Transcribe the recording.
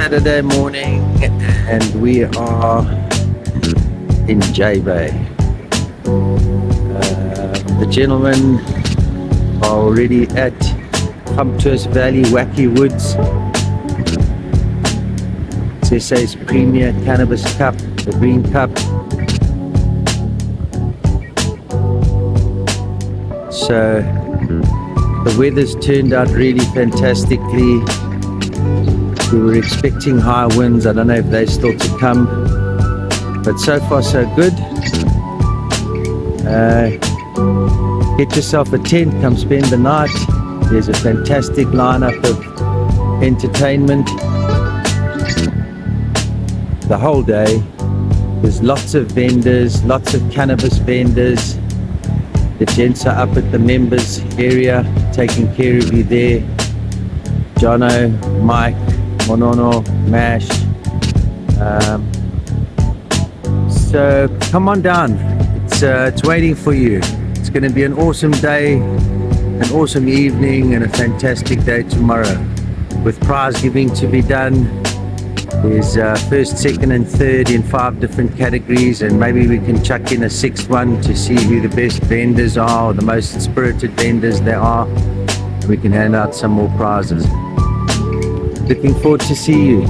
Saturday morning and we are in J Bay. The gentlemen are already at Pumpters Valley Wacky Woods. It's SA's Premier Cannabis Cup, the Green Cup. So the weather's turned out really fantastically. We were expecting high winds. I don't know if they're still to come, but so far so good. Get yourself a tent, come spend the night. There's a fantastic lineup of entertainment the whole day. There's lots of vendors, lots of cannabis vendors. The gents are up at the members area taking care of you there. Jono, Mike, Monono, Mash. So come on down. It's waiting for you. It's going to be an awesome day, an awesome evening, and a fantastic day tomorrow. With prize giving to be done. There's first, second, and third in 5 different categories, and maybe we can chuck in a 6th one to see who the best vendors are, or the most spirited vendors there are, and we can hand out some more prizes. Looking forward to see you.